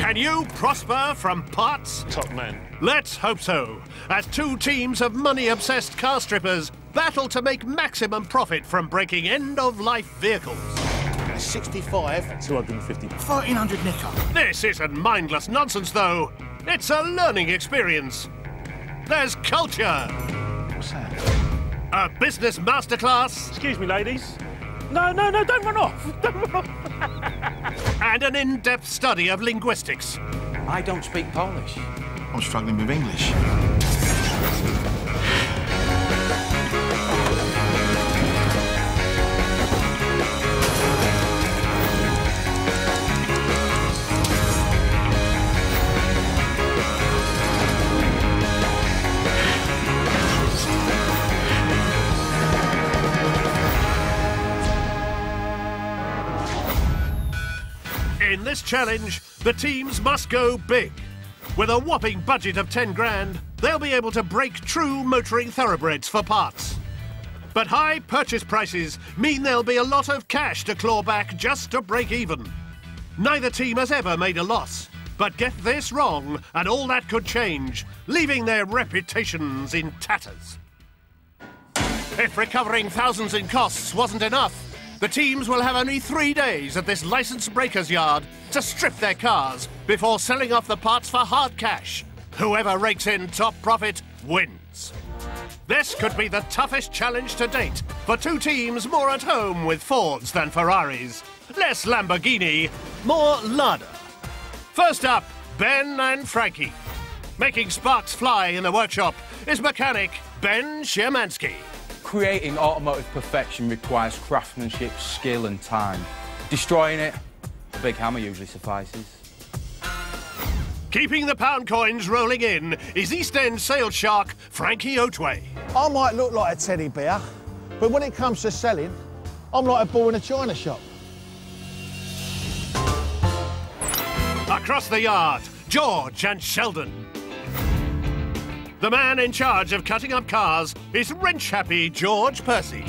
Can you prosper from parts? Top man. Let's hope so, as two teams of money-obsessed car strippers battle to make maximum profit from breaking end-of-life vehicles. 65. 250. 1,300 nicker. This isn't mindless nonsense, though. It's a learning experience. There's culture. What's that? A business masterclass. Excuse me, ladies. No, don't run off. Don't run off. And an in-depth study of linguistics. I don't speak Polish. I'm struggling with English. In this challenge, the teams must go big. With a whopping budget of 10 grand, they'll be able to break true motoring thoroughbreds for parts. But high purchase prices mean there'll be a lot of cash to claw back just to break even. Neither team has ever made a loss, but get this wrong and all that could change, leaving their reputations in tatters. If recovering thousands in costs wasn't enough, the teams will have only 3 days at this licensed breakers yard to strip their cars before selling off the parts for hard cash. Whoever rakes in top profit wins. This could be the toughest challenge to date for two teams more at home with Fords than Ferraris. Less Lamborghini, more Lada. First up, Ben and Frankie. Making sparks fly in the workshop is mechanic Ben Szymanski. Creating automotive perfection requires craftsmanship, skill and time. Destroying it, a big hammer usually suffices. Keeping the pound coins rolling in is East End sales shark Frankie Otway. I might look like a teddy bear, but when it comes to selling, I'm like a bull in a china shop. Across the yard, George and Sheldon. The man in charge of cutting up cars is wrench-happy George Percy.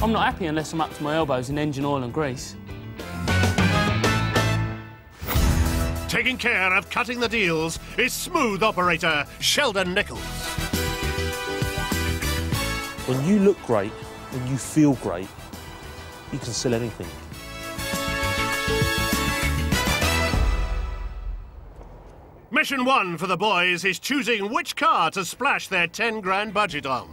I'm not happy unless I'm up to my elbows in engine oil and grease. Taking care of cutting the deals is smooth operator Sheldon Nichols. When you look great, when you feel great, you can sell anything. Mission one for the boys is choosing which car to splash their 10 grand budget on.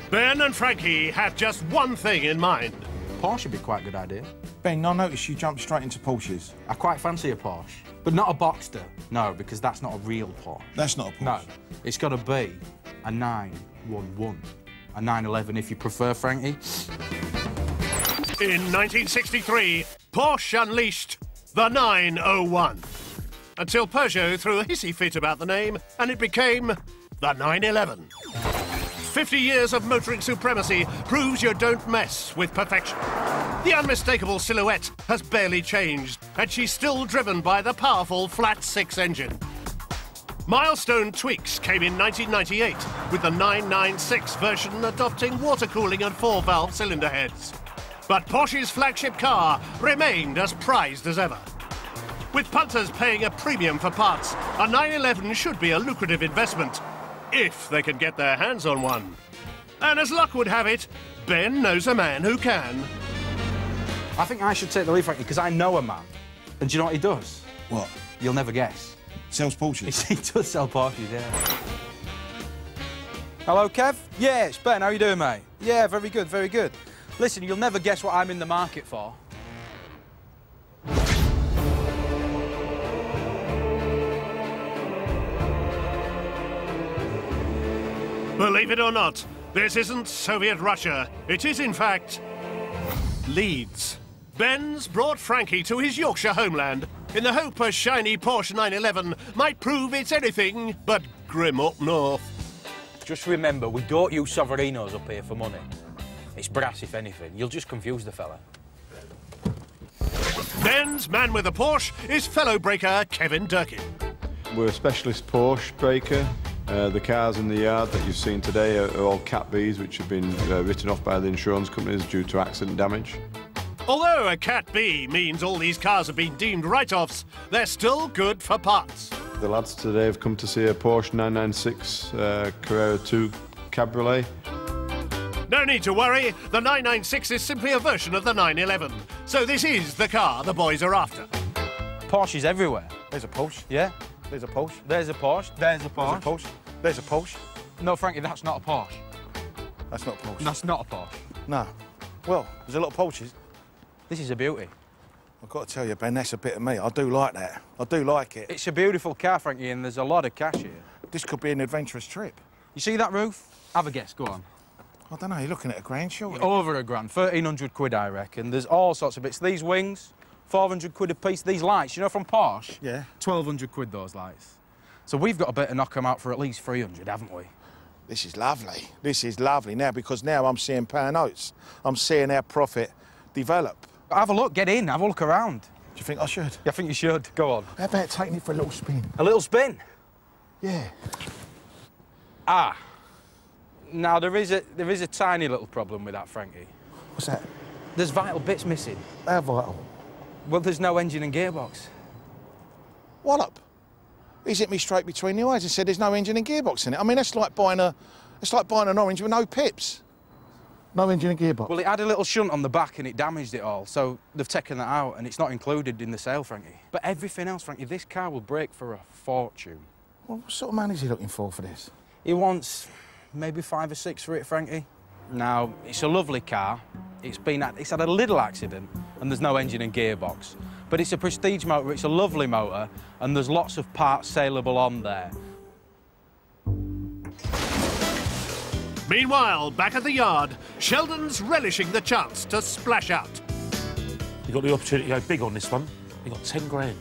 Ben and Frankie have just one thing in mind. Porsche would be quite a good idea. Ben, I noticed you jumped straight into Porsches. I quite fancy a Porsche, but not a Boxster. No, because that's not a real Porsche. That's not a Porsche. No, it's got to be a 911. A 911 if you prefer, Frankie. In 1963, Porsche unleashed the 901. Until Peugeot threw a hissy fit about the name, and it became the 911. 50 years of motoring supremacy proves you don't mess with perfection. The unmistakable silhouette has barely changed, and she's still driven by the powerful flat-six engine. Milestone tweaks came in 1998, with the 996 version adopting water cooling and 4-valve cylinder heads. But Porsche's flagship car remained as prized as ever. With punters paying a premium for parts, a 911 should be a lucrative investment, if they can get their hands on one. And as luck would have it, Ben knows a man who can. I think I should take the lead, Frankie, because I know a man. And do you know what he does? What? You'll never guess. Sells Porsches? He does sell Porsches, yeah. Hello, Kev? Yeah, it's Ben. How you doing, mate? Yeah, very good, very good. Listen, you'll never guess what I'm in the market for. Believe it or not, this isn't Soviet Russia. It is, in fact, Leeds. Ben's brought Frankie to his Yorkshire homeland in the hope a shiny Porsche 911 might prove it's anything but grim up north. Just remember, we don't use Sovereinos up here for money. It's brass, if anything. You'll just confuse the fella. Ben's man with a Porsche is fellow breaker Kevin Durkin. We're a specialist Porsche breaker. The cars in the yard that you've seen today are all Cat Bs, which have been written off by the insurance companies due to accident damage. Although a Cat B means all these cars have been deemed write-offs, they're still good for parts. The lads today have come to see a Porsche 996 Carrera 2 Cabriolet. No need to worry, the 996 is simply a version of the 911. So this is the car the boys are after. Porsches everywhere. There's a Porsche. Yeah? There's a Porsche. There's a Porsche. There's a Porsche. There's a Porsche. No, Frankie, that's not a Porsche. That's not a Porsche. That's not a Porsche. No. Well, there's a lot of Porsches. This is a beauty. I've got to tell you, Ben, that's a bit of me. I do like that. I do like it. It's a beautiful car, Frankie, and there's a lot of cash here. This could be an adventurous trip. You see that roof? Have a guess, go on. I don't know, you're looking at a grand, surely. Over £1 grand, 1,300 quid, I reckon. There's all sorts of bits. These wings, 400 quid a piece. These lights, you know, from Porsche? Yeah. 1,200 quid, those lights. So we've got to better knock them out for at least 300, haven't we? This is lovely. This is lovely now, because now I'm seeing power notes. I'm seeing our profit develop. Have a look, get in, have a look around. Do you think I should? Yeah, I think you should. Go on. How about taking it for a little spin? A little spin? Yeah. Ah. Now, there is a tiny little problem with that, Frankie. What's that? There's vital bits missing. How vital? Well, there's no engine and gearbox. Wallop. He's hit me straight between the eyes and said there's no engine and gearbox in it. I mean, that's like buying an orange with no pips. No engine and gearbox. Well, it had a little shunt on the back and it damaged it all, so they've taken that out and it's not included in the sale, Frankie. But everything else, Frankie, this car will break for a fortune. Well, what sort of money is he looking for this? He wants maybe 5 or 6 for it, Frankie. Now, it's a lovely car. It's had a little accident and there's no engine and gearbox. But it's a prestige motor, it's a lovely motor, and there's lots of parts saleable on there. Meanwhile, back at the yard, Sheldon's relishing the chance to splash out. You got the opportunity to go big on this one. You got 10 grand.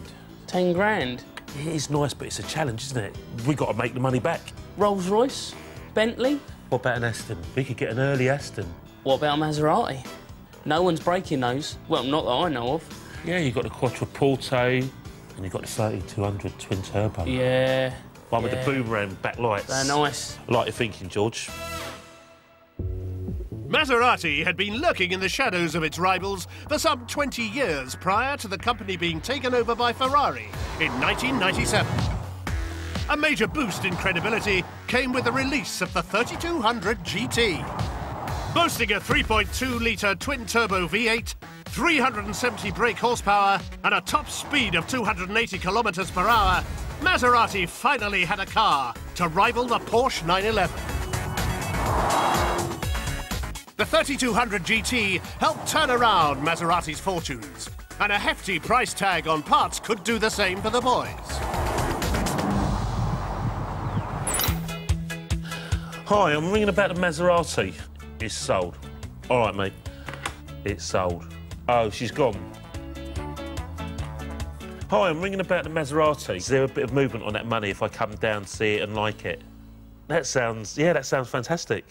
10 grand? It is nice, but it's a challenge, isn't it? We got to make the money back. Rolls Royce? Bentley? What about an Aston? We could get an early Aston. What about a Maserati? No one's breaking those. Well, not that I know of. Yeah, you got the Quattroporte, and you got the 3200 twin turbo. Yeah. One with the boomerang backlights. They're nice. I like your thinking, George. Maserati had been lurking in the shadows of its rivals for some 20 years prior to the company being taken over by Ferrari in 1997. A major boost in credibility came with the release of the 3200 GT. Boasting a 3.2-litre twin-turbo V8, 370 brake horsepower and a top speed of 280 kilometres per hour, Maserati finally had a car to rival the Porsche 911. The 3200 GT helped turn around Maserati's fortunes, and a hefty price tag on parts could do the same for the boys. Hi, I'm ringing about the Maserati. It's sold. All right, mate. It's sold. Oh, she's gone. Hi, I'm ringing about the Maserati. Is there a bit of movement on that money if I come down, see it and like it? That sounds fantastic.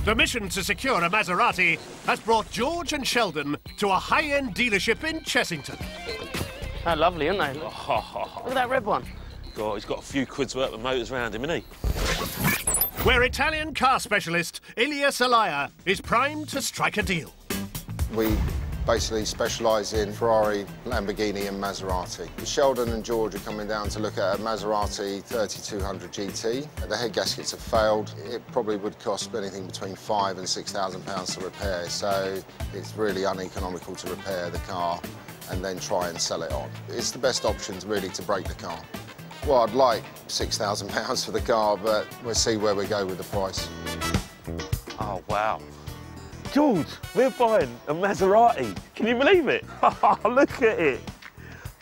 The mission to secure a Maserati has brought George and Sheldon to a high-end dealership in Chessington. How lovely, aren't they? Look at that red one. God, he's got a few quid's worth of motors around him, hasn't he? Where Italian car specialist Ilya Salaya is primed to strike a deal. We basically specialise in Ferrari, Lamborghini and Maserati. Sheldon and George are coming down to look at a Maserati 3200 GT. The head gaskets have failed. It probably would cost anything between £5,000 and £6,000 to repair, so it's really uneconomical to repair the car and then try and sell it on. It's the best option really to break the car. Well, I'd like £6,000 for the car, but we'll see where we go with the price. Oh, wow. George, we're buying a Maserati. Can you believe it? Look at it.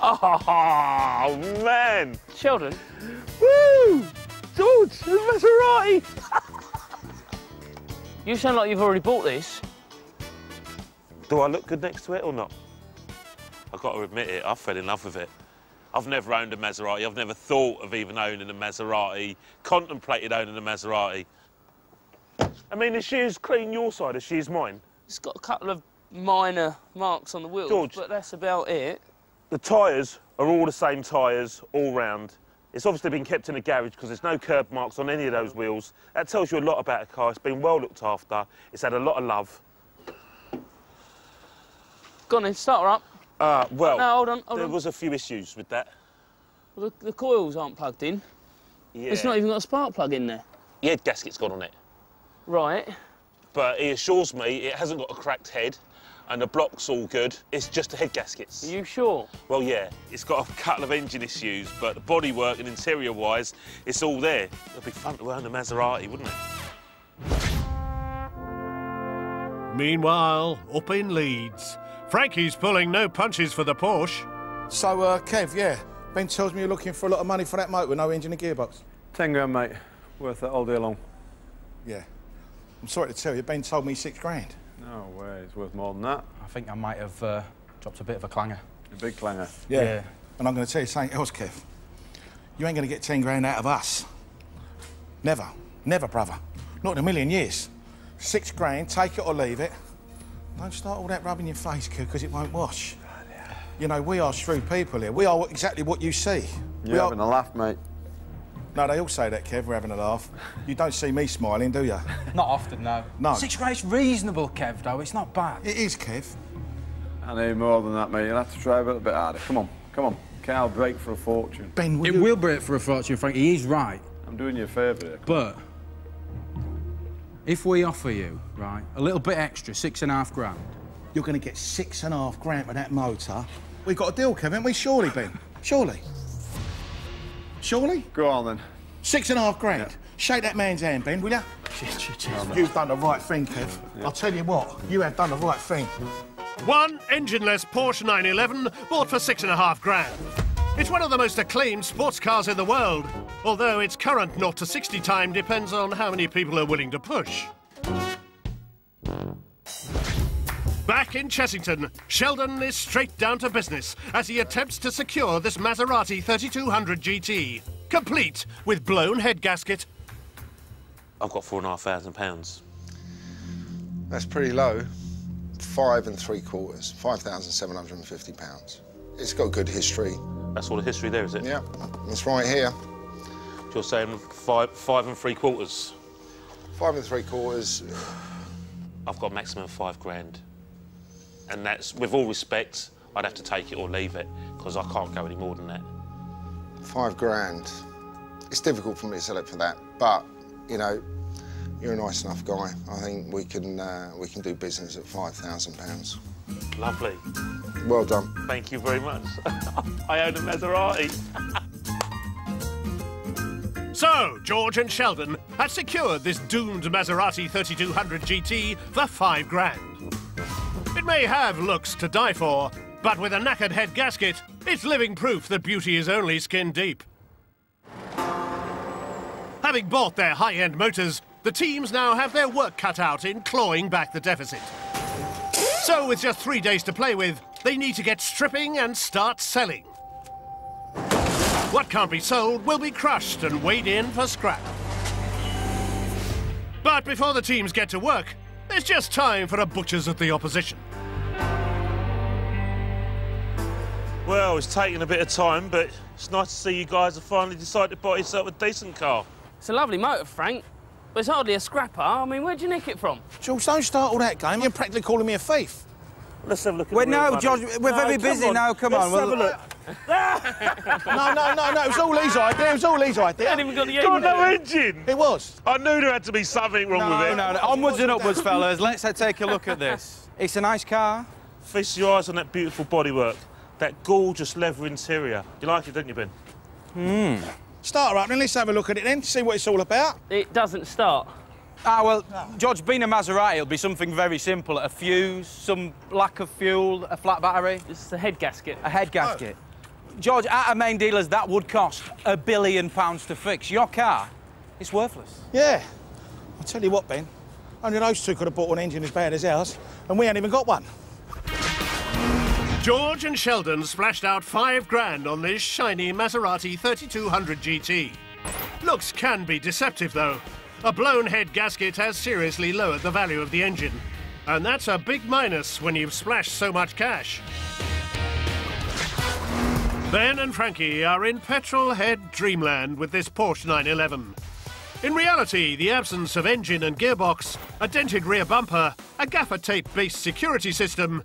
Oh, man. Sheldon? Woo! George, a Maserati. You sound like you've already bought this. Do I look good next to it or not? I've got to admit it, I fell in love with it. I've never owned a Maserati. I've never thought of even owning a Maserati, contemplated owning a Maserati. I mean, is she as clean your side as she is mine? It's got a couple of minor marks on the wheels, George, but that's about it. the tyres are all the same tyres all round. It's obviously been kept in a garage because there's no curb marks on any of those wheels. That tells you a lot about a car. It's been well looked after. It's had a lot of love. Go on then, start her up. Well, no, hold on. There was a few issues with that. Well, the coils aren't plugged in. Yeah. It's not even got a spark plug in there. The head gasket's gone on it. Right. But he assures me it hasn't got a cracked head and the block's all good. It's just the head gaskets. Are you sure? Well, yeah. It's got a couple of engine issues, but the bodywork and interior-wise, it's all there. It'd be fun to own a Maserati, wouldn't it? Meanwhile, up in Leeds, Frankie's pulling no punches for the Porsche. So, Kev, yeah, Ben tells me you're looking for a lot of money for that motor with no engine and gearbox. 10 grand, mate. Worth it all day long. Yeah. I'm sorry to tell you, Ben told me 6 grand. No way, it's worth more than that. I think I might have dropped a bit of a clanger. A big clanger. Yeah. And I'm going to tell you something else, Kev. You ain't going to get 10 grand out of us. Never. Never, brother. Not in a million years. 6 grand, take it or leave it. Don't start all that rubbing your face, Kev, because it won't wash. You know, we are shrewd people here. We are exactly what you see. You're having a laugh, mate. No, they all say that, Kev, we're having a laugh. You don't see me smiling, do you? Not often, no. No. 6 grand's reasonable, Kev, though. It's not bad. It is, Kev. I need more than that, mate. You'll have to try a little bit harder. Come on, come on. Car'll break for a fortune. Ben, will It you... will break for a fortune, Frankie. He is right. I'm doing you a favour here. But if we offer you, right, a little bit extra, 6.5 grand. You're going to get 6.5 grand for that motor. We've got a deal, Kev, haven't we? Surely, Ben. Surely. Surely? Go on, then. 6.5 grand. Yeah. Shake that man's hand, Ben, will you? You've done the right thing, Kev. Yeah. I'll tell you what, you have done the right thing. One engine-less Porsche 911 bought for 6.5 grand. It's one of the most acclaimed sports cars in the world, although its current 0 to 60 time depends on how many people are willing to push. Back in Chessington, Sheldon is straight down to business as he attempts to secure this Maserati 3200 GT, complete with blown head gasket. I've got £4,500. That's pretty low. 5 3/4, £5,750. It's got good history. That's all the history there, is it? Yeah, it's right here. You're saying 5 3/4? 5 3/4. I've got maximum 5 grand. And that's, with all respect, I'd have to take it or leave it, because I can't go any more than that. 5 grand. It's difficult for me to sell it for that, but, you know, you're a nice enough guy. I think we can do business at £5,000. Lovely. Well done. Thank you very much. I own a Maserati. So, George and Sheldon have secured this doomed Maserati 3200 GT for 5 grand. It may have looks to die for, but with a knackered head gasket, it's living proof that beauty is only skin deep. Having bought their high-end motors, the teams now have their work cut out in clawing back the deficit. So, with just 3 days to play with, they need to get stripping and start selling. What can't be sold will be crushed and weighed in for scrap. But before the teams get to work, there's just time for a butcher's at the opposition. Well, it's taken a bit of time, but it's nice to see you guys have finally decided to buy yourself a decent car. It's a lovely motor, Frank, but it's hardly a scrapper. I mean, where'd you nick it from? George, don't start all that game. You're practically calling me a thief. Let's have a look at Wait, the real no, money. George, we're very busy now. Come on. Let's have a look. No, it was all his idea. It was all his idea. I hadn't even got the Got engine. no engine. It was. I knew there had to be something wrong with it. No, onwards and upwards, fellas. Let's take a look at this. It's a nice car. Feast your eyes on that beautiful bodywork, that gorgeous leather interior. You like it, don't you, Ben? Start her up, then let's have a look at it then, see what it's all about. It doesn't start. Ah, well, George, being a Maserati, it'll be something very simple. A fuse, some lack of fuel, a flat battery. It's a head gasket. A head gasket. George, at our main dealers, that would cost £1 billion to fix. Your car, it's worthless. Yeah. I'll tell you what, Ben, only those two could have bought an engine as bad as ours, and we ain't even got one. George and Sheldon splashed out 5 grand on this shiny Maserati 3200 GT. Looks can be deceptive, though. A blown head gasket has seriously lowered the value of the engine. And that's a big minus when you've splashed so much cash. Ben and Frankie are in petrol-head dreamland with this Porsche 911. In reality, the absence of engine and gearbox, a dented rear bumper, a gaffer tape-based security system,